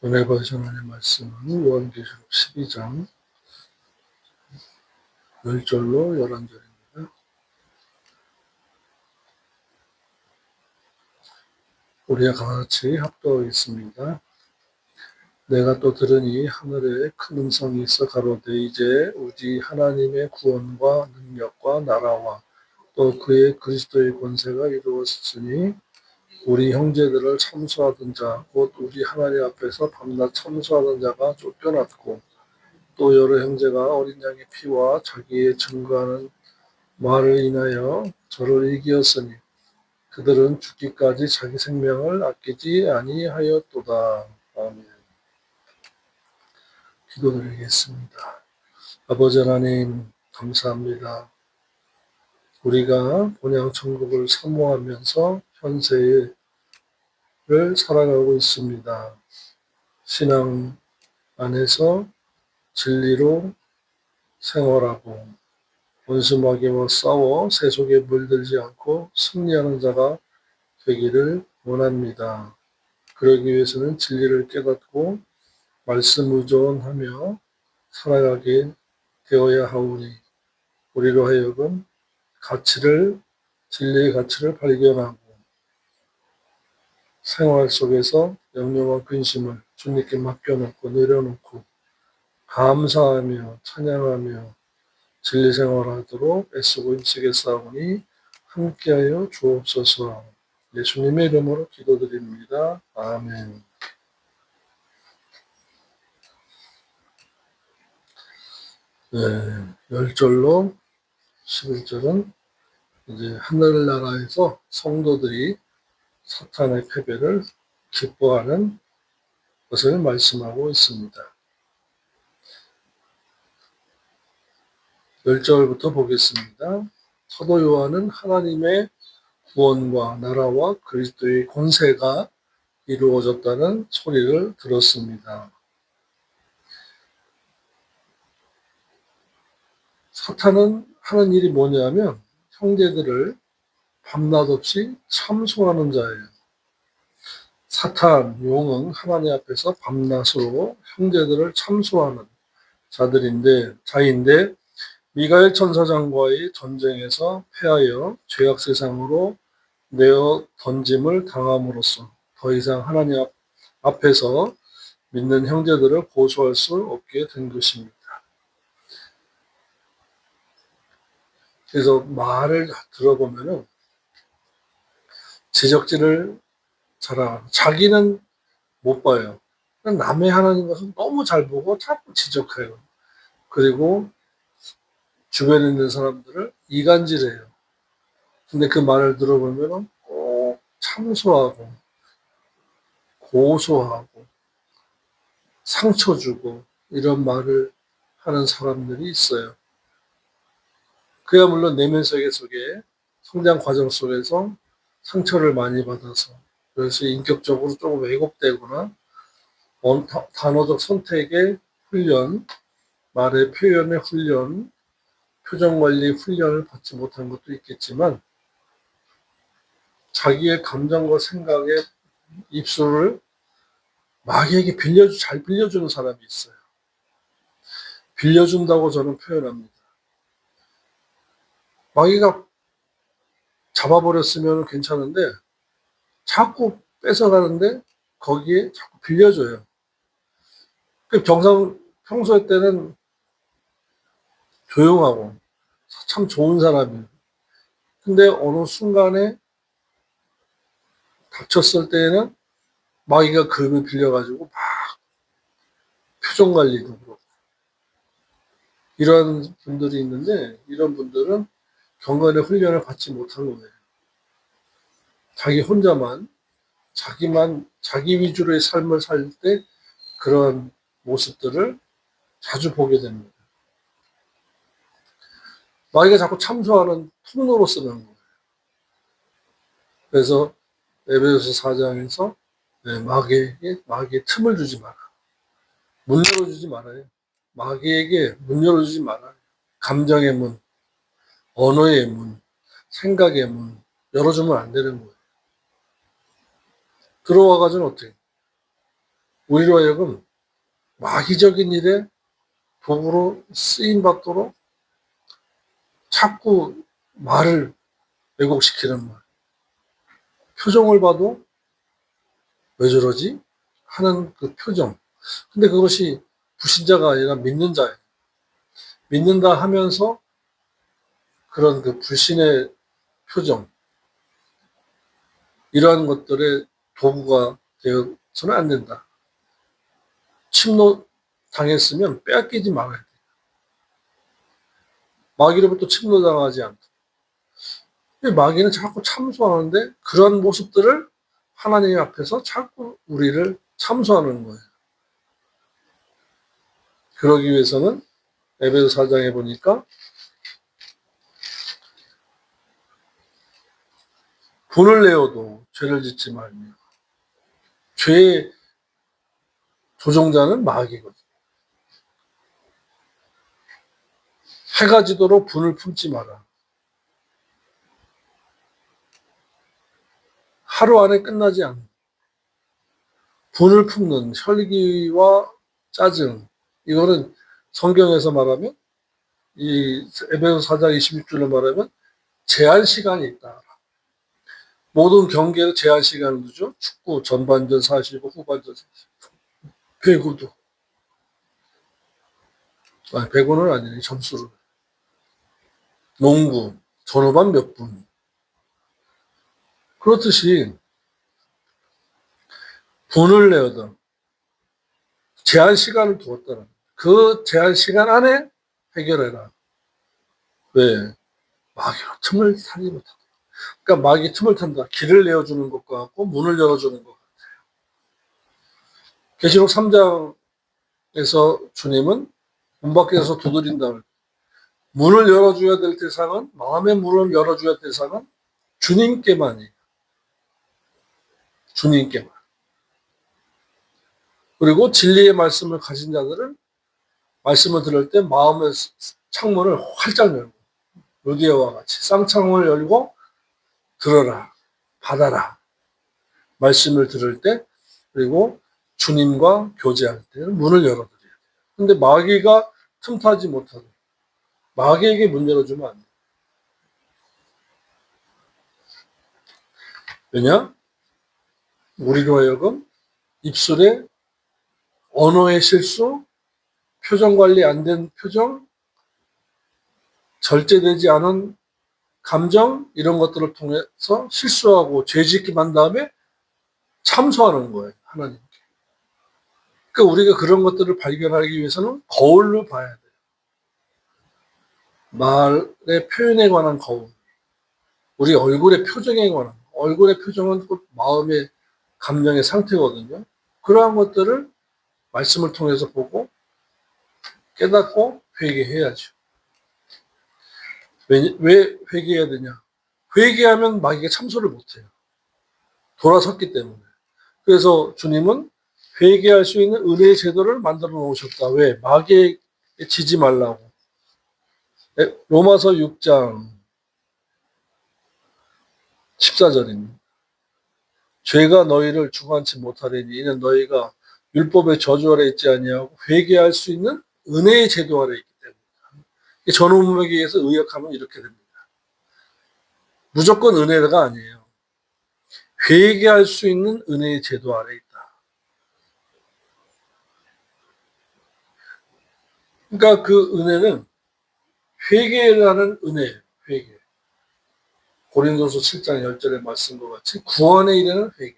오늘 보셔야 말씀은 요한계시록 12장 10절로 11절입니다. 우리가 같이 합독하겠습니다. 내가 또 들으니 하늘에 큰 음성이 있어 가로되 이제 우리 하나님의 구원과 능력과 나라와 또 그의 그리스도의 권세가 이루어졌으니 우리 형제들을 참수하던 자 곧 우리 하나님 앞에서 밤낮 참수하던 자가 쫓겨났고 또 여러 형제가 어린 양의 피와 자기의 증거하는 말을 인하여 저를 이기었으니 그들은 죽기까지 자기 생명을 아끼지 아니하였도다. 아멘. 기도드리겠습니다. 아버지 하나님 감사합니다. 우리가 본향 천국을 사모하면서 현세를 살아가고 있습니다. 신앙 안에서 진리로 생활하고 원수마귀와 싸워 세속에 물들지 않고 승리하는 자가 되기를 원합니다. 그러기 위해서는 진리를 깨닫고 말씀 의존하며 살아가게 되어야 하오니 우리로 하여금 진리의 가치를 발견하고 생활 속에서 염려와 근심을 주님께 맡겨놓고 내려놓고 감사하며 찬양하며 진리 생활하도록 애쓰고 힘쓰겠사오니 함께하여 주옵소서. 예수님의 이름으로 기도드립니다. 아멘. 네, 10절로 11절은 이제 하늘나라에서 성도들이 사탄의 패배를 기뻐하는 것을 말씀하고 있습니다. 10절부터 보겠습니다. 사도 요한은 하나님의 구원과 나라와 그리스도의 권세가 이루어졌다는 소리를 들었습니다. 사탄은 하는 일이 뭐냐면 형제들을 밤낮 없이 참소하는 자예요. 사탄, 용은 하나님 앞에서 밤낮으로 형제들을 참소하는 자인데 미가엘 천사장과의 전쟁에서 패하여 죄악 세상으로 내어 던짐을 당함으로써 더 이상 하나님 앞에서 믿는 형제들을 고소할 수 없게 된 것입니다. 그래서 말을 들어보면은 지적질을 잘하고 자기는 못 봐요. 남의 하는 것은 너무 잘 보고 자꾸 지적해요. 그리고 주변에 있는 사람들을 이간질해요. 근데 그 말을 들어보면 꼭 참소하고 고소하고 상처 주고 이런 말을 하는 사람들이 있어요. 그야 물론 내면 세계 속에 성장 과정 속에서 상처를 많이 받아서 그래서 인격적으로 조금 왜곡되거나 단어적 선택의 훈련, 말의 표현의 훈련, 표정 관리 훈련을 받지 못한 것도 있겠지만 자기의 감정과 생각의 입술을 마귀에게 잘 빌려주는 사람이 있어요. 빌려준다고 저는 표현합니다. 마귀가 잡아버렸으면 괜찮은데 자꾸 뺏어가는데 거기에 자꾸 빌려줘요. 평소에 때는 조용하고 참 좋은 사람이에요. 근데 어느 순간에 닥쳤을 때에는 마귀가 금을 빌려가지고 막 표정 관리도 그렇고 이런 분들이 있는데 이런 분들은 경건의 훈련을 받지 못한 거예요. 자기 혼자만 자기 위주로의 삶을 살 때 그런 모습들을 자주 보게 됩니다. 마귀가 자꾸 참소하는 통로로 쓰는 거예요. 그래서 에베소서 4장에서 마귀에게 틈을 주지 마라. 문 열어주지 말아요. 마귀에게 문 열어주지 말아요. 감정의 문, 언어의 문, 생각의 문 열어주면 안 되는 거예요. 들어와가지고 어떻게? 우리로 하여금 마귀적인 일에 도구로 쓰임받도록 자꾸 말을 왜곡시키는 말. 표정을 봐도 왜 저러지? 하는 그 표정. 근데 그것이 불신자가 아니라 믿는 자예요. 믿는다 하면서 그런 그 불신의 표정, 이러한 것들의 도구가 되어서는 안 된다. 침노 당했으면 빼앗기지 말아야 돼. 마귀로부터 침노당하지 않다. 마귀는 자꾸 참소하는데 그런 모습들을 하나님 앞에서 자꾸 우리를 참소하는 거예요. 그러기 위해서는 에베소 4장에 보니까 돈을 내어도 죄를 짓지 말며, 죄의 조종자는 마귀거든. 해가 지도록 분을 품지 마라. 하루 안에 끝나지 않는 분을 품는 혈기와 짜증, 이거는 성경에서 말하면, 이 에베소 4장 26절로 말하면 제한 시간이 있다. 모든 경기에도 제한 시간을 두죠. 축구 전반전 45, 후반전 40. 배구도. 배구는 아니네, 점수를. 농구, 전후반 몇 분. 그렇듯이 분을 내어도 제한 시간을 두었다는, 그 제한 시간 안에 해결해라. 왜? 마귀로 틈을 타지 못한다. 그러니까 마귀 틈을 탄다. 길을 내어주는 것과 같고 문을 열어주는 것 같아요. 계시록 3장에서 주님은 문 밖에서 두드린다. 문을 열어줘야 될 대상은, 마음의 문을 열어줘야 될 대상은 주님께만이에요. 주님께만. 그리고 진리의 말씀을 가진 자들은 말씀을 들을 때 마음의 창문을 활짝 열고, 루디아와 같이 쌍창문을 열고 들어라, 받아라. 말씀을 들을 때, 그리고 주님과 교제할 때는 문을 열어드려야 돼요. 근데 마귀가 틈타지 못하고 마귀에게 문 열어주면 안 돼요. 왜냐? 우리로 하여금 입술에 언어의 실수, 표정 관리 안 된 표정, 절제되지 않은 감정, 이런 것들을 통해서 실수하고 죄짓기 만 다음에 참소하는 거예요, 하나님께. 그러니까 우리가 그런 것들을 발견하기 위해서는 거울로 봐야 돼요. 말의 표현에 관한 거울. 우리 얼굴의 표정에 관한, 얼굴의 표정은 곧 마음의 감정의 상태거든요. 그러한 것들을 말씀을 통해서 보고 깨닫고 회개해야죠. 왜 회개해야 되냐? 회개하면 마귀가 참소를 못해요. 돌아섰기 때문에. 그래서 주님은 회개할 수 있는 은혜의 제도를 만들어 놓으셨다. 왜? 마귀에 지지 말라고. 로마서 6장 14절입니다. 죄가 너희를 주관치 못하리니 이는 너희가 율법의 저주 아래 있지 아니하고 회개할 수 있는 은혜의 제도 아래 있기 때문이다. 전후문맥에 의해서 의역하면 이렇게 됩니다. 무조건 은혜가 아니에요. 회개할 수 있는 은혜의 제도 아래 있다. 그러니까 그 은혜는 회개라는 은혜예요. 회개. 고린도서 7장 10절의 말씀과 같이 구원에 이르는 회개.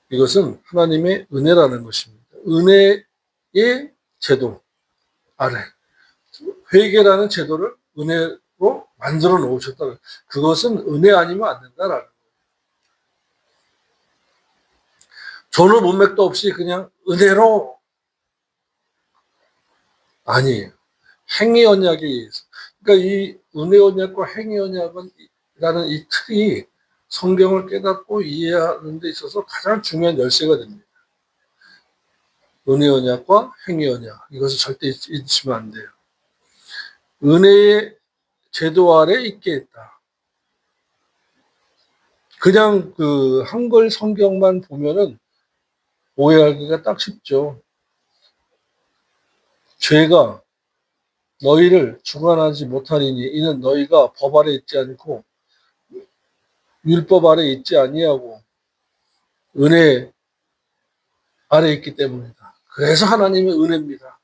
이것은 하나님의 은혜라는 것입니다. 은혜의 제도 아래. 회개라는 제도를 은혜로 만들어 놓으셨다. 그것은 은혜 아니면 안 된다라는 거예요. 전후 문맥도 없이 그냥 은혜로, 아니에요. 행위 언약에 의해서. 그러니까 이 은혜 언약과 행위 언약이라는 이 틀이 성경을 깨닫고 이해하는 데 있어서 가장 중요한 열쇠가 됩니다. 은혜 언약과 행위 언약. 이것을 절대 잊으시면 안 돼요. 은혜의 제도 아래 있게 했다. 그냥 그 한글 성경만 보면은 오해하기가 딱 쉽죠. 죄가 너희를 주관하지 못하리니 이는 너희가 법 아래 있지 않고 율법 아래 있지 아니하고 은혜 아래 있기 때문이다. 그래서 하나님의 은혜입니다.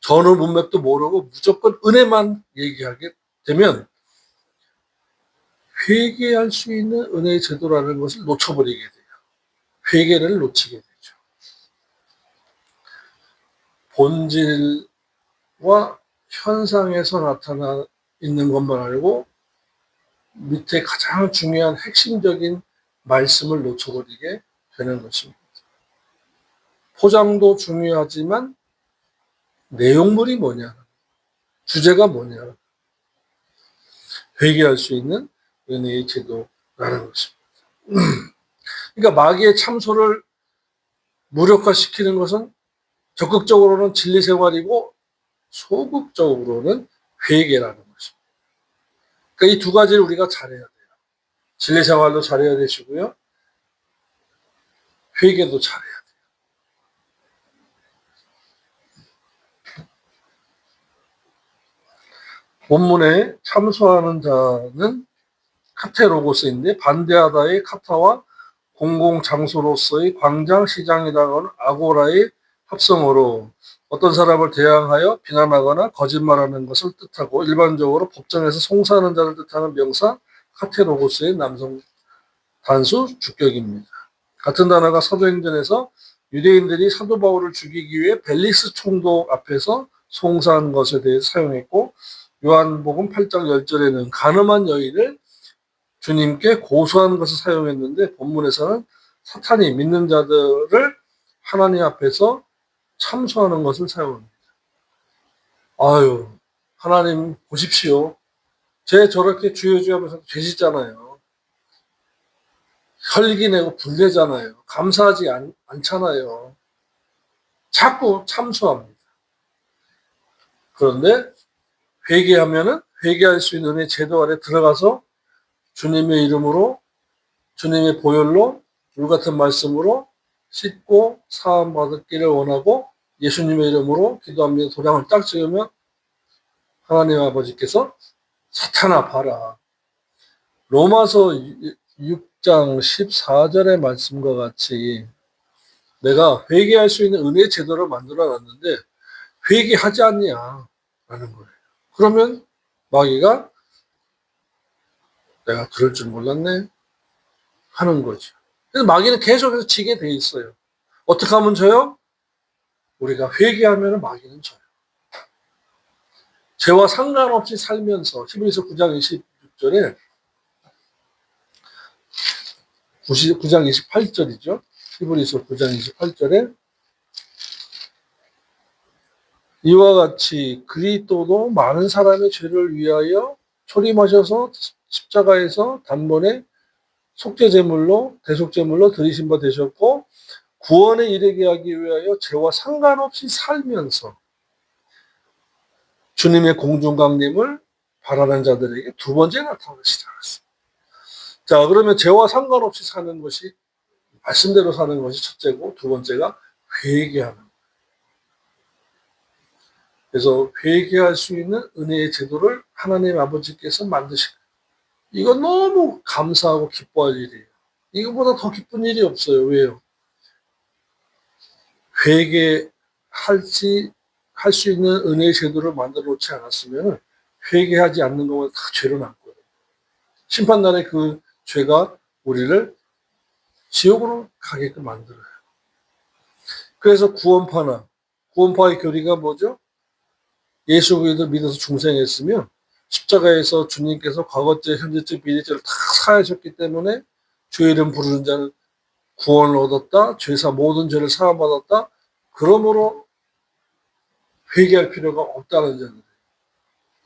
전후 문맥도 모르고 무조건 은혜만 얘기하게 되면 회개할 수 있는 은혜의 제도라는 것을 놓쳐버리게 돼요. 회개를 놓치게 되죠. 본질과 현상에서 나타나 있는 것만 알고 밑에 가장 중요한 핵심적인 말씀을 놓쳐버리게 되는 것입니다. 포장도 중요하지만 내용물이 뭐냐, 주제가 뭐냐, 회개할 수 있는 은혜의 제도라는 것입니다. 그러니까 마귀의 참소를 무력화시키는 것은 적극적으로는 진리 생활이고 소극적으로는 회개라는 것입니다. 그러니까 이 두 가지를 우리가 잘해야 돼요. 진리 생활도 잘해야 되시고요. 회개도 잘해야 돼요. 본문에 참소하는 자는 카테로고스인데 반대하다의 카타와 공공장소로서의 광장, 시장이라고는 아고라의 합성어로 어떤 사람을 대항하여 비난하거나 거짓말하는 것을 뜻하고 일반적으로 법정에서 송사하는 자를 뜻하는 명사 카테로고스의 남성 단수 주격입니다. 같은 단어가 사도행전에서 유대인들이 사도 바울을 죽이기 위해 벨리스 총독 앞에서 송사한 것에 대해서 사용했고 요한복음 8장 10절에는 간음한 여인을 주님께 고소한 것을 사용했는데 본문에서는 사탄이 믿는 자들을 하나님 앞에서 참소하는 것을 사용합니다. 아유, 하나님 보십시오. 쟤 저렇게 주여주하면서 계시잖아요. 혈기내고 불내잖아요. 감사하지 않잖아요. 자꾸 참소합니다. 그런데 회개하면은 회개할 수 있는 은혜 제도 아래 들어가서 주님의 이름으로 주님의 보혈로 불같은 말씀으로 씻고 사함 받기를 원하고 예수님의 이름으로 기도합니다. 도장을 딱 찍으면 하나님 아버지께서 사탄아 봐라. 로마서 6장 14절의 말씀과 같이 내가 회개할 수 있는 은혜 제도를 만들어 놨는데 회개하지 않냐 라는 거예요. 그러면 마귀가 내가 그럴 줄 몰랐네 하는 거죠. 그래서 마귀는 계속해서 지게 돼 있어요. 어떻게 하면 져요? 우리가 회개하면 마귀는 져요. 죄와 상관없이 살면서 히브리서 9장 26절에 9장 28절이죠. 히브리서 9장 28절에 이와 같이 그리스도도 많은 사람의 죄를 위하여 초림하셔서 십자가에서 단번에 속죄제물로 대속제물로 드리신 바 되셨고 구원에 이르게 하기 위하여 죄와 상관없이 살면서 주님의 공중강림을 바라는 자들에게 두 번째 나타나기 시작했습니다. 자, 그러면 죄와 상관없이 사는 것이 말씀대로 사는 것이 첫째고 두 번째가 회개하는 거예요. 그래서 회개할 수 있는 은혜의 제도를 하나님 아버지께서 만드신 거예요. 이건 너무 감사하고 기뻐할 일이에요. 이거보다 더 기쁜 일이 없어요. 왜요? 할 수 있는 은혜의 제도를 만들어 놓지 않았으면 회개하지 않는 것만 다 죄로 남거든요. 심판날에 그 죄가 우리를 지옥으로 가게끔 만들어요. 그래서 구원파의 교리가 뭐죠? 예수 그리스도 믿어서 중생했으면 십자가에서 주님께서 과거죄, 현재죄, 미래죄를 다 사하셨기 때문에 주의 이름 부르는 자는 구원을 얻었다. 죄사 모든 죄를 사함받았다. 그러므로 회개할 필요가 없다는 자들.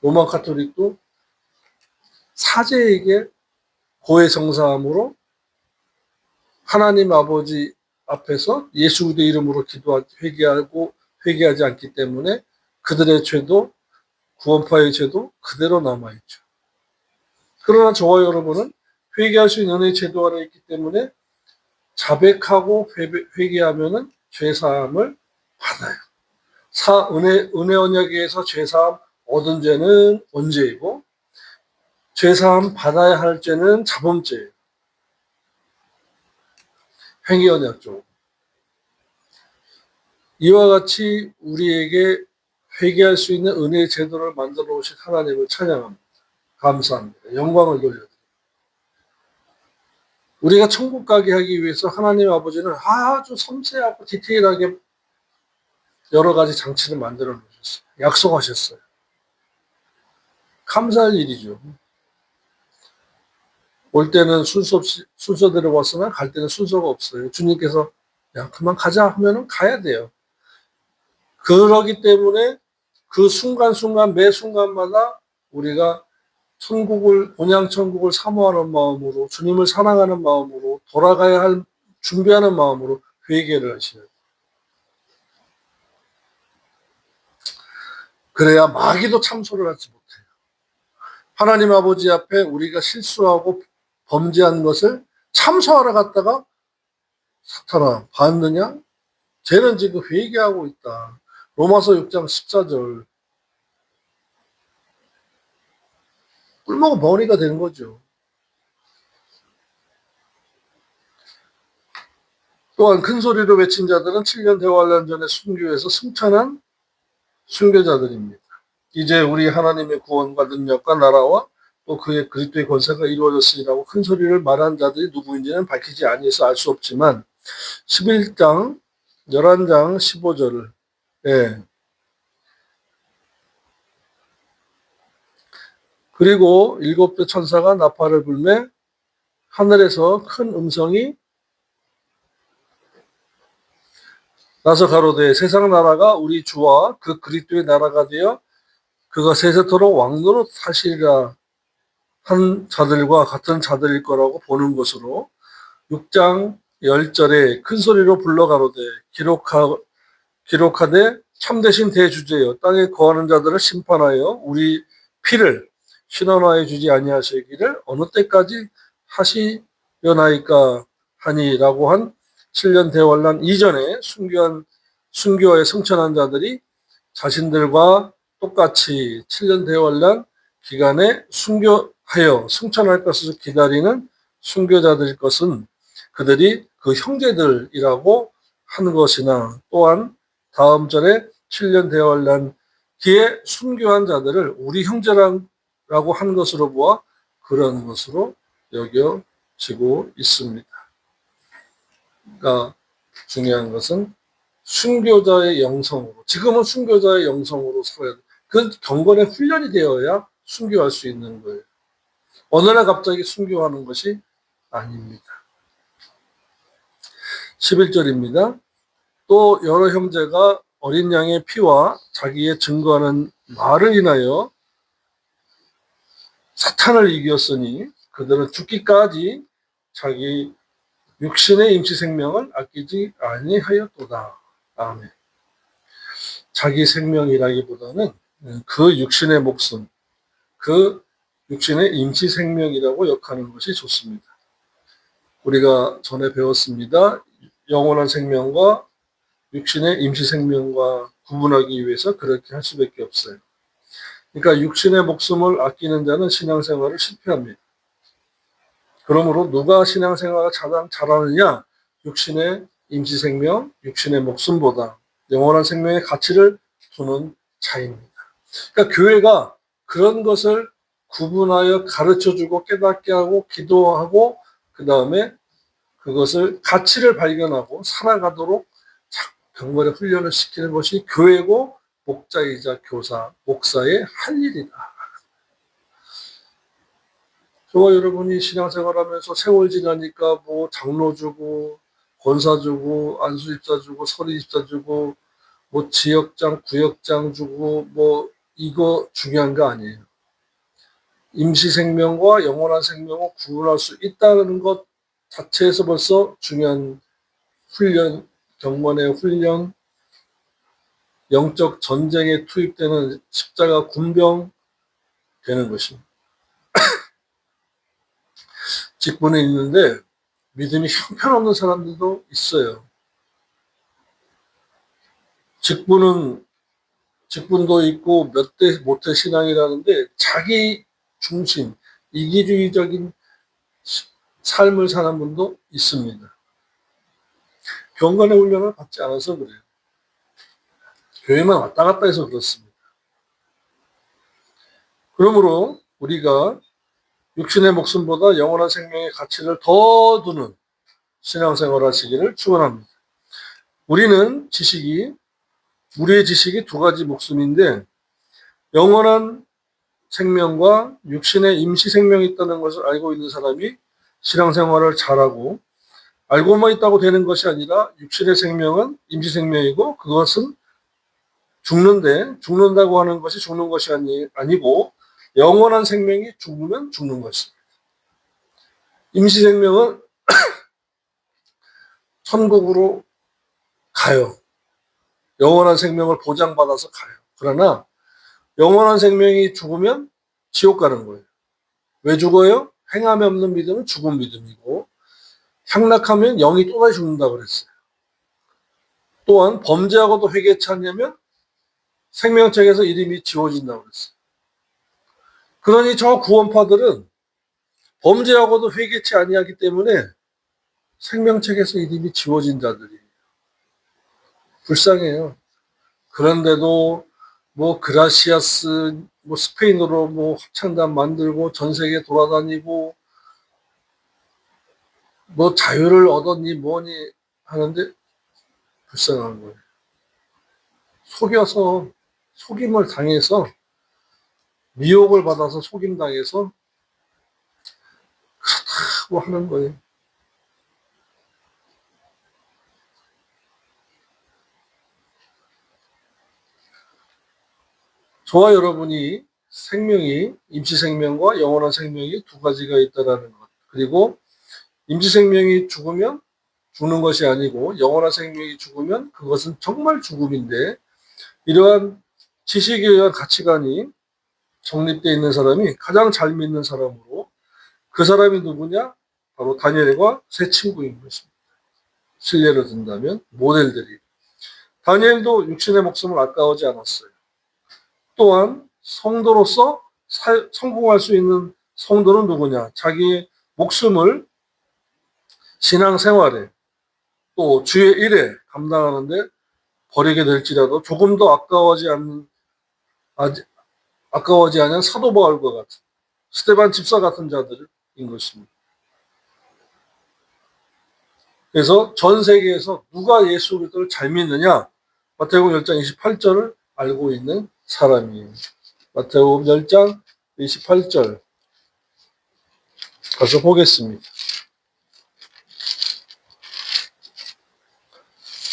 로마 카톨릭도 사제에게 고해성사함으로 하나님 아버지 앞에서 예수 그리스도 이름으로 회개하지 않기 때문에 그들의 죄도 구원파의 죄도 그대로 남아있죠. 그러나 저와 여러분은 회개할 수 있는 은혜의 제도 아래 있기 때문에 자백하고 회개하면은 죄사함을 받아요. 은혜 언약에 의해서 죄사함 얻은 죄는 원죄이고, 죄사함 받아야 할 죄는 자범죄예요. 행위 언약적으로. 이와 같이 우리에게 회개할 수 있는 은혜의 제도를 만들어 오신 하나님을 찬양합니다. 감사합니다. 영광을 돌려드립니다. 우리가 천국 가게 하기 위해서 하나님 아버지는 아주 섬세하고 디테일하게 여러 가지 장치를 만들어 놓으셨어요. 약속하셨어요. 감사할 일이죠. 올 때는 순서대로 왔으나 갈 때는 순서가 없어요. 주님께서 야 그만 가자 하면은 가야 돼요. 그러기 때문에 그 순간순간 매 순간마다 우리가 본향 천국을 사모하는 마음으로, 주님을 사랑하는 마음으로, 돌아가야 할 준비하는 마음으로 회개를 하셔야 돼요. 그래야 마귀도 참소를 하지 못해요. 하나님 아버지 앞에 우리가 실수하고 범죄한 것을 참소하러 갔다가 사탄아 봤느냐? 쟤는 지금 회개하고 있다. 로마서 6장 14절. 꿀먹은 벙어리가 되는 거죠. 또한 큰 소리로 외친 자들은 7년 대환란 전에 순교해서 승천한 순교자들입니다. 이제 우리 하나님의 구원과 능력과 나라와 또 그의 그리스도의 권세가 이루어졌으리라고 큰 소리를 말한 자들이 누구인지는 밝히지 아니해서 알 수 없지만 11장 11장 15절을 그리고 7대 천사가 나팔을 불매 하늘에서 큰 음성이 나서 가로되 세상 나라가 우리 주와 그 그리스도의 나라가 되어 그가 세세토록 왕노릇 하시리라 한 자들과 같은 자들일 거라고 보는 것으로 6장 10절에 큰 소리로 불러 가로되 기록하되 참되신 대주제여 땅에 거하는 자들을 심판하여 우리 피를 신원하여 주지 아니하시기를 어느 때까지 하시려나이까 하니라고 한 7년 대환란 이전에 순교하여 승천한 자들이 자신들과 똑같이 7년 대환란 기간에 순교하여 승천할 것을 기다리는 순교자들일 것은 그들이 그 형제들이라고 한 것이나 또한 다음 절에 7년 대환란 기에 순교한 자들을 우리 형제라고 한 것으로 보아 그런 것으로 여겨지고 있습니다. 그러니까 중요한 것은 순교자의 영성으로, 지금은 순교자의 영성으로 살아야 돼. 그 경건의 훈련이 되어야 순교할 수 있는 거예요. 어느 날 갑자기 순교하는 것이 아닙니다. 11절입니다. 또 여러 형제가 어린 양의 피와 자기의 증거하는 말을 인하여 사탄을 이겼으니 그들은 죽기까지 자기 육신의 임시 생명을 아끼지 아니하였도다. 아멘. 자기 생명이라기보다는 그 육신의 목숨, 그 육신의 임시 생명이라고 역하는 것이 좋습니다. 우리가 전에 배웠습니다. 영원한 생명과 육신의 임시 생명과 구분하기 위해서 그렇게 할 수밖에 없어요. 그러니까 육신의 목숨을 아끼는 자는 신앙생활을 실패합니다. 그러므로 누가 신앙생활을 잘하느냐? 육신의 임시생명, 육신의 목숨보다 영원한 생명의 가치를 두는 자입니다. 그러니까 교회가 그런 것을 구분하여 가르쳐주고 깨닫게 하고 기도하고 그 다음에 그것을 가치를 발견하고 살아가도록 경건의 훈련을 시키는 것이 교회고 목자이자 교사, 목사의 할 일이다. 저와 여러분이 신앙생활하면서 세월 지나니까 뭐 장로 주고 권사 주고 안수 집사 주고 서리 집사 주고 뭐 지역장 구역장 주고 뭐 이거 중요한 거 아니에요. 임시 생명과 영원한 생명을 구분할 수 있다는 것 자체에서 벌써 중요한 훈련, 경건의 훈련, 영적 전쟁에 투입되는 십자가 군병 되는 것입니다. 직분에 있는데 믿음이 형편없는 사람들도 있어요. 직분도 있고 몇 대 모태 신앙이라는데 자기 중심, 이기주의적인 삶을 사는 분도 있습니다. 경건의 훈련을 받지 않아서 그래요. 교회만 왔다 갔다 해서 그렇습니다. 그러므로 우리가 육신의 목숨보다 영원한 생명의 가치를 더 두는 신앙생활 하시기를 축원합니다. 우리의 지식이 두 가지 목숨인데 영원한 생명과 육신의 임시 생명이 있다는 것을 알고 있는 사람이 신앙생활을 잘하고 알고만 있다고 되는 것이 아니라 육신의 생명은 임시 생명이고 그것은 죽는다고 하는 것이 죽는 것이 아니고 영원한 생명이 죽으면 죽는 것입니다. 임시 생명은 천국으로 가요. 영원한 생명을 보장받아서 가요. 그러나 영원한 생명이 죽으면 지옥 가는 거예요. 왜 죽어요? 행함이 없는 믿음은 죽은 믿음이고 향락하면 영이 또다시 죽는다고 그랬어요. 또한 범죄하고도 회개치 않냐면 생명책에서 이름이 지워진다고 그랬어요. 그러니 저 구원파들은 범죄하고도 회개치 아니하기 때문에 생명책에서 이름이 지워진 자들이에요. 불쌍해요. 그런데도 그라시아스 스페인어로 합창단 만들고 전 세계 돌아다니고 자유를 얻었니 뭐니 하는데 불쌍한 거예요. 속임을 당해서 미혹을 받아서 속임당해서 그렇다고 하는 거예요. 저와 여러분이 생명이 임시생명과 영원한 생명이 두 가지가 있다는 것. 그리고 임시생명이 죽으면 죽는 것이 아니고 영원한 생명이 죽으면 그것은 정말 죽음인데 이러한 지식에 의한 가치관이 정립되어 있는 사람이 가장 잘 믿는 사람으로 그 사람이 누구냐? 바로 다니엘과 세 친구인 것입니다. 실례를 든다면 모델들이. 다니엘도 육신의 목숨을 아까워하지 않았어요. 또한 성도로서 성공할 수 있는 성도는 누구냐? 자기의 목숨을 신앙생활에 또 주의 일에 감당하는데 버리게 될지라도 조금 더 아까워하지 않은 사도 바울과 같은 스데반 집사 같은 자들인 것입니다. 그래서 전 세계에서 누가 예수 그리스도를 잘 믿느냐? 마태복음 10장 28절을 알고 있는 사람이에요. 마태복음 10장 28절 가서 보겠습니다.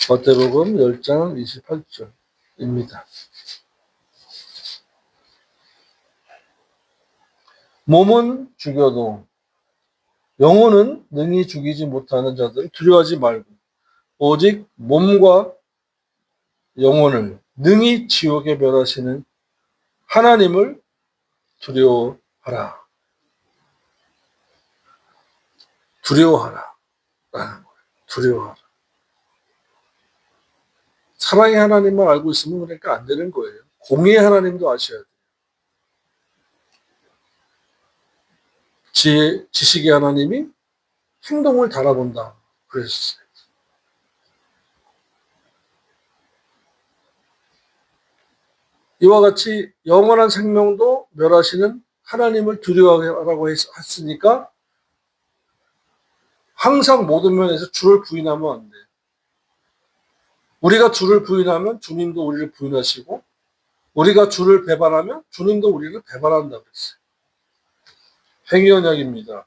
마태복음 10장 28절입니다. 몸은 죽여도 영혼은 능히 죽이지 못하는 자들 두려워하지 말고 오직 몸과 영혼을 능히 지옥에 멸하시는 하나님을 두려워하라. 두려워하라. 두려워하라. 사랑의 하나님만 알고 있으면 그러니까 안 되는 거예요. 공의의 하나님도 아셔야 돼요. 지식의 하나님이 행동을 달아본다. 그랬어요. 이와 같이 영원한 생명도 멸하시는 하나님을 두려워하라고 했으니까 항상 모든 면에서 주를 부인하면 안 돼요. 우리가 주를 부인하면 주님도 우리를 부인하시고 우리가 주를 배반하면 주님도 우리를 배반한다고 그랬어요. 행위언약입니다.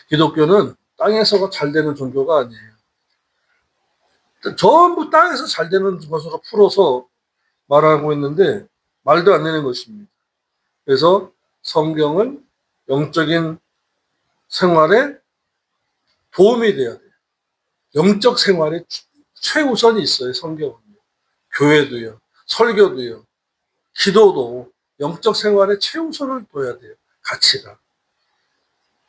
기독교는 땅에서가 잘 되는 종교가 아니에요. 전부 땅에서 잘 되는 것으로 풀어서 말하고 있는데 말도 안 되는 것입니다. 그래서 성경은 영적인 생활에 도움이 돼야 돼요. 영적 생활에 최우선이 있어요. 성경은. 교회도요. 설교도요. 기도도 영적 생활에 최우선을 둬야 돼요. 가치가.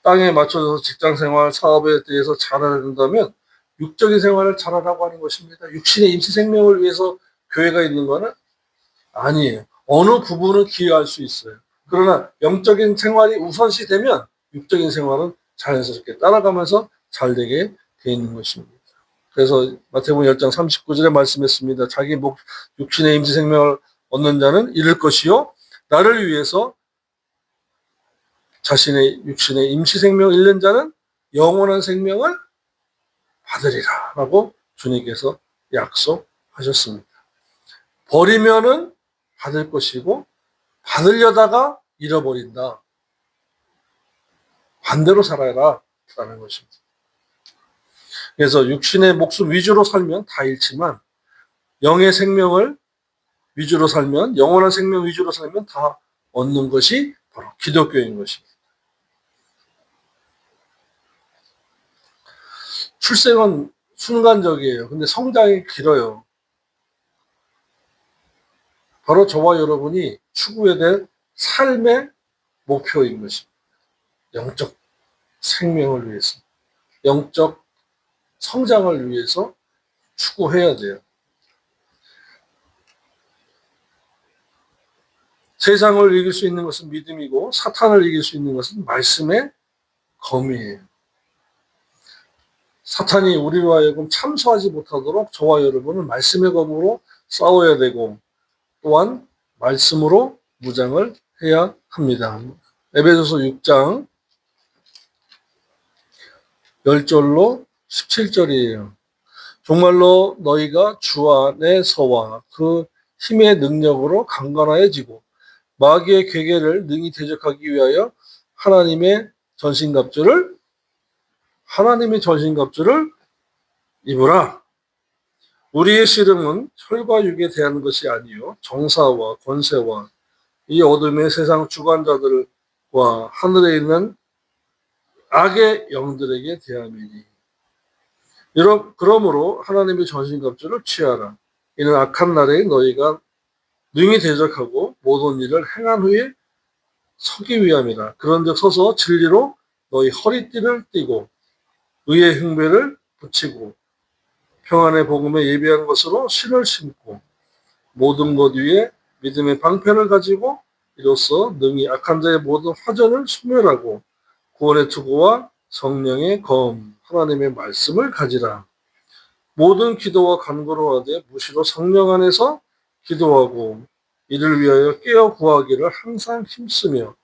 땅에 맞춰서 직장생활, 사업에 대해서 잘 알아야 된다면 육적인 생활을 잘하라고 하는 것입니다. 육신의 임시 생명을 위해서 교회가 있는 것은 아니에요. 어느 부분은 기여할 수 있어요. 그러나 영적인 생활이 우선시 되면 육적인 생활은 자연스럽게 따라가면서 잘 되게 돼 있는 것입니다. 그래서 마태복음 10장 39절에 말씀했습니다. 자기 육신의 임시 생명을 얻는 자는 잃을 것이요 나를 위해서 자신의 육신의 임시 생명을 잃는 자는 영원한 생명을 받으리라 라고 주님께서 약속하셨습니다. 버리면은 받을 것이고 받으려다가 잃어버린다. 반대로 살아라 라는 것입니다. 그래서 육신의 목숨 위주로 살면 다 잃지만 영의 생명을 위주로 살면 영원한 생명 위주로 살면 다 얻는 것이 바로 기독교인 것입니다. 출생은 순간적이에요. 근데 성장이 길어요. 바로 저와 여러분이 추구해야 될 삶의 목표인 것입니다. 영적 생명을 위해서, 영적 성장을 위해서 추구해야 돼요. 세상을 이길 수 있는 것은 믿음이고 사탄을 이길 수 있는 것은 말씀의 검이에요. 사탄이 우리로 하여금 참소하지 못하도록 저와 여러분은 말씀의 검으로 싸워야 되고 또한 말씀으로 무장을 해야 합니다. 에베소서 6장 10절로 17절이에요. 정말로 너희가 주 안에서와 그 힘의 능력으로 강건해지고 마귀의 괴계를 능히 대적하기 위하여 하나님의 전신갑주를 입으라. 우리의 씨름은 혈과 육에 대한 것이 아니요 정사와 권세와 이 어둠의 세상 주관자들과 하늘에 있는 악의 영들에게 대함이니. 그러므로 하나님의 전신갑주를 취하라. 이는 악한 날에 너희가 능히 대적하고 모든 일을 행한 후에 서기 위함이라. 그런즉 서서 진리로 너희 허리띠를 띠고 의의 흉배를 붙이고 평안의 복음에 예비한 것으로 신을 신고 모든 것 위에 믿음의 방편을 가지고 이로써 능히 악한 자의 모든 화전을 소멸하고 구원의 투구와 성령의 검 하나님의 말씀을 가지라. 모든 기도와 간구로 하되 무시로 성령 안에서 기도하고 이를 위하여 깨어 구하기를 항상 힘쓰며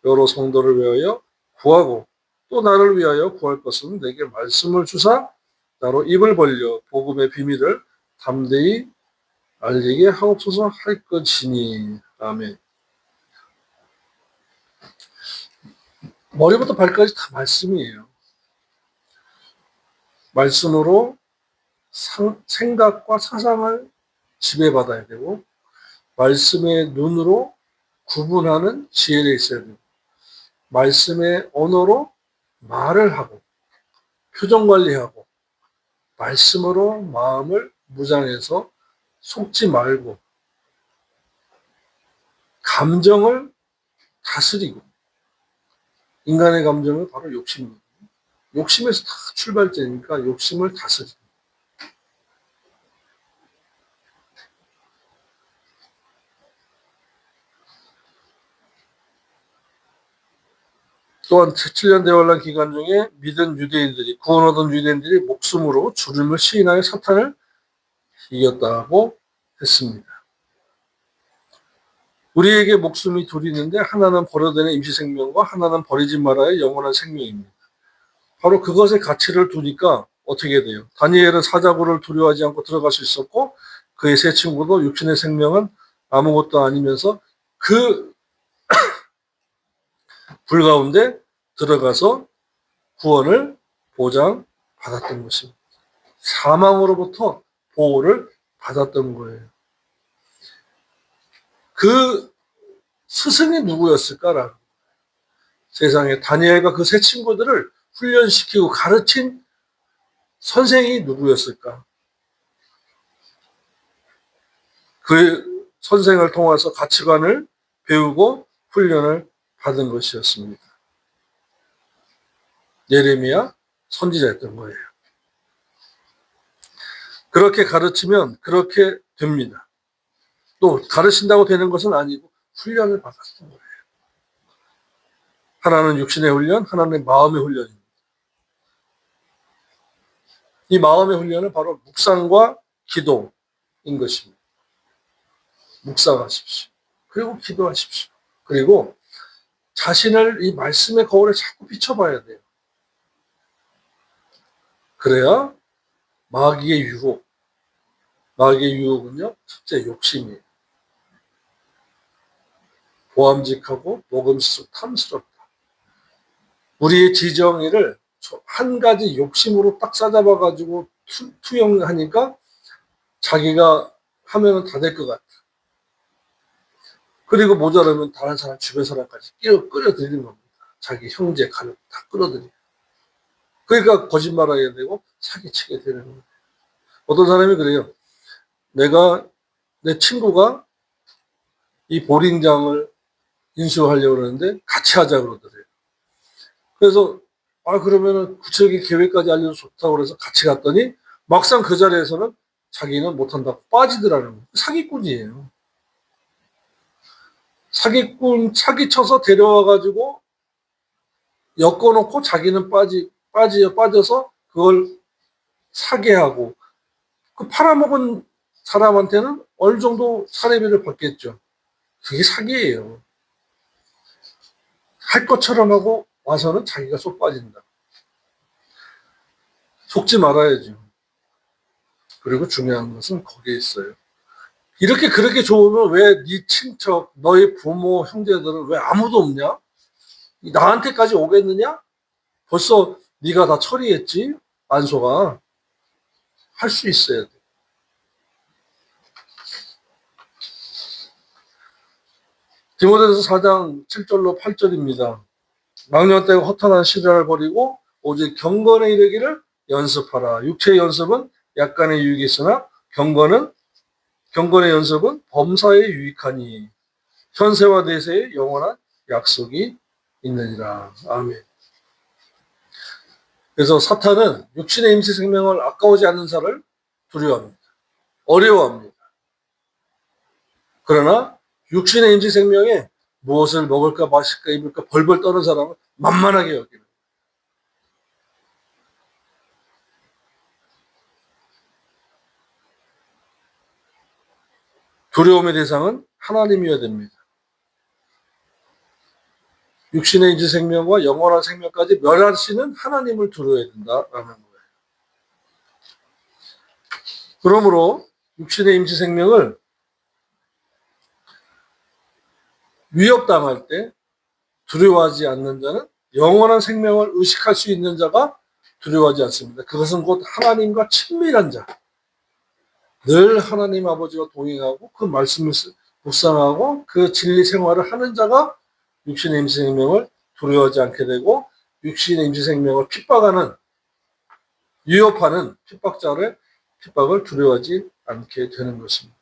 여러 성도를 위하여 구하고 또 나를 위하여 구할 것은 내게 말씀을 주사 나로 입을 벌려 복음의 비밀을 담대히 알리게 하옵소서 할 것이니. 아멘. 머리부터 발까지 다 말씀이에요. 말씀으로 생각과 사상을 지배받아야 되고 말씀의 눈으로 구분하는 지혜가 있어야 되고 말씀의 언어로 말을 하고 표정 관리하고 말씀으로 마음을 무장해서 속지 말고 감정을 다스리고 인간의 감정은 바로 욕심입니다. 욕심에서 다 출발되니까 욕심을 다스리고 또한 7년 대환란 기간 중에 믿은 유대인들이 구원 얻은 유대인들이 목숨으로 주름을 시인하여 사탄을 이겼다고 했습니다. 우리에게 목숨이 둘이 있는데 하나는 버려되는 임시생명과 하나는 버리지 말아야 영원한 생명입니다. 바로 그것의 가치를 두니까 어떻게 돼요? 다니엘은 사자굴을 두려워하지 않고 들어갈 수 있었고 그의 세 친구도 육신의 생명은 아무것도 아니면서 그 불 가운데 들어가서 구원을 보장받았던 것입니다. 사망으로부터 보호를 받았던 거예요. 그 스승이 누구였을까라는 세상에 다니엘과 그 세 친구들을 훈련시키고 가르친 선생이 누구였을까? 그 선생을 통해서 가치관을 배우고 훈련을 받은 것이었습니다. 예레미야 선지자였던 거예요. 그렇게 가르치면 그렇게 됩니다. 또 가르친다고 되는 것은 아니고 훈련을 받았던 거예요. 하나는 육신의 훈련, 하나는 마음의 훈련입니다. 이 마음의 훈련은 바로 묵상과 기도인 것입니다. 묵상하십시오. 그리고 기도하십시오. 그리고 자신을 이 말씀의 거울에 자꾸 비춰봐야 돼요. 그래야 마귀의 유혹은요, 첫째 욕심이에요. 보암직하고 먹음직스럽고 탐스럽다. 우리의 지정의를 한 가지 욕심으로 딱 싸잡아가지고 투영하니까 자기가 하면은 다 될 것 같아. 그리고 모자라면 다른 사람, 주변 사람까지 끌어들이는 겁니다. 자기 형제, 가족 다 끌어들여요. 그러니까 거짓말하게 되고 사기치게 되는 거예요. 어떤 사람이 그래요. 내 친구가 이 보링장을 인수하려고 그러는데 같이 하자 그러더래요. 그래서 그러면은 구체적인 계획까지 알려서 좋다고 그래서 같이 갔더니 막상 그 자리에서는 자기는 못한다고 빠지더라는 거예요. 사기꾼이에요. 사기쳐서 데려와가지고 엮어놓고 자기는 빠져서 그걸 사게 하고 그 팔아먹은 사람한테는 어느 정도 사례비를 받겠죠. 그게 사기예요. 할 것처럼 하고 와서는 자기가 쏙 빠진다. 속지 말아야죠. 그리고 중요한 것은 거기에 있어요. 이렇게 그렇게 좋으면 왜 네 친척, 너희 부모, 형제들은 왜 아무도 없냐? 나한테까지 오겠느냐? 벌써 네가 다 처리했지? 안소가. 할 수 있어야 돼. 디모데전서 4장 7절로 8절입니다. 망년 때가 허탄한 시련을 버리고 오직 경건에 이르기를 연습하라. 육체의 연습은 약간의 유익이 있으나 경건의 연습은 범사에 유익하니 현세와 내세에 영원한 약속이 있느니라. 아멘. 그래서 사탄은 육신의 임시 생명을 아까워지 않는 자를 두려워합니다. 어려워합니다. 그러나 육신의 임시 생명에 무엇을 먹을까 마실까 입을까 벌벌 떠는 사람은 만만하게 여깁니다. 두려움의 대상은 하나님이어야 됩니다. 육신의 임시 생명과 영원한 생명까지 멸하시는 하나님을 두려워야 된다라는 거예요. 그러므로 육신의 임시 생명을 위협당할 때 두려워하지 않는 자는 영원한 생명을 의식할 수 있는 자가 두려워하지 않습니다. 그것은 곧 하나님과 친밀한 자, 늘 하나님 아버지와 동행하고 그 말씀을 묵상하고 그 진리 생활을 하는 자가 육신의 임시 생명을 두려워하지 않게 되고 육신의 임시 생명을 위협하는 핍박을 두려워하지 않게 되는 것입니다.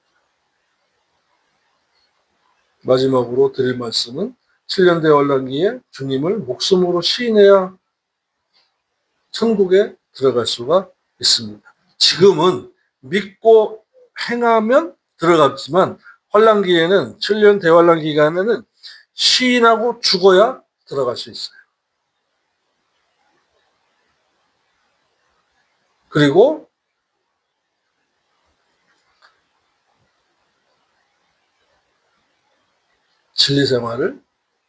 마지막으로 드릴 말씀은 7년 대환란기에 주님을 목숨으로 시인해야 천국에 들어갈 수가 있습니다. 지금은 믿고 행하면 들어갔지만 환란기에는 7년 대환란 기간에는 시인하고 죽어야 들어갈 수 있어요. 그리고 진리 생활을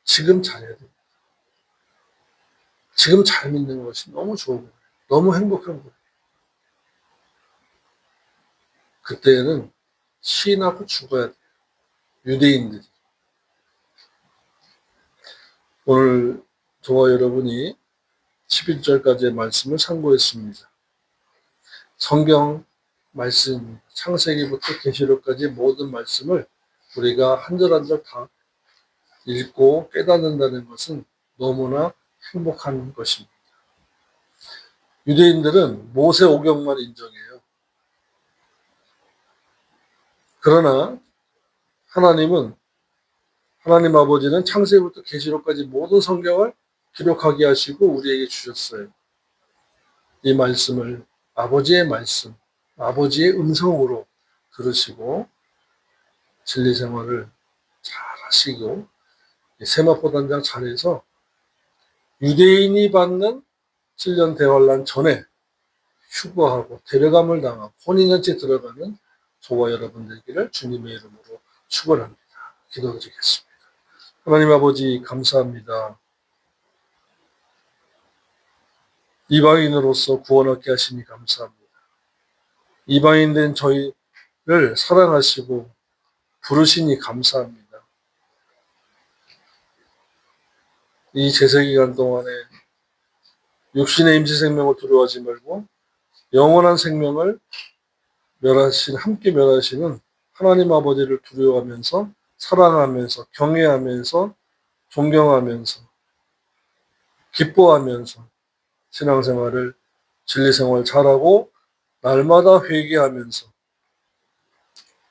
지금 잘해야 됩니다. 지금 잘 믿는 것이 너무 좋은 거예요. 너무 행복한 거예요. 그때는 시인하고 죽어야 돼요. 유대인들이. 오늘 저와 여러분이 11절까지의 말씀을 참고했습니다. 성경 말씀, 창세기부터 계시록까지 모든 말씀을 우리가 한 절 한 절 다 읽고 깨닫는다는 것은 너무나 행복한 것입니다. 유대인들은 모세 오경만 인정해요. 그러나 하나님 아버지는 창세기부터 계시록까지 모든 성경을 기록하게 하시고 우리에게 주셨어요. 이 말씀을 아버지의 말씀, 아버지의 음성으로 들으시고 진리 생활을 잘 하시고 세마포 단장 잘해서 유대인이 받는 7년 대환란 전에 휴거하고 데려감을 당하고 혼인잔치에 들어가는 저와 여러분 되기를 주님의 이름으로 축원합니다. 기도드리겠습니다. 하나님 아버지 감사합니다. 이방인으로서 구원 얻게 하시니 감사합니다. 이방인 된 저희를 사랑하시고 부르시니 감사합니다. 이 제세기간 동안에 육신의 임시 생명을 두려워하지 말고 영원한 생명을 함께 멸하시는 하나님 아버지를 두려워하면서 사랑하면서 경외하면서 존경하면서 기뻐하면서 신앙생활을 진리생활 잘하고 날마다 회개하면서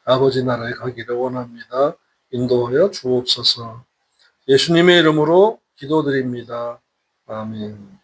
아버지 나라에 가기를 원합니다. 인도하여 주옵소서. 예수님의 이름으로 기도드립니다. 아멘.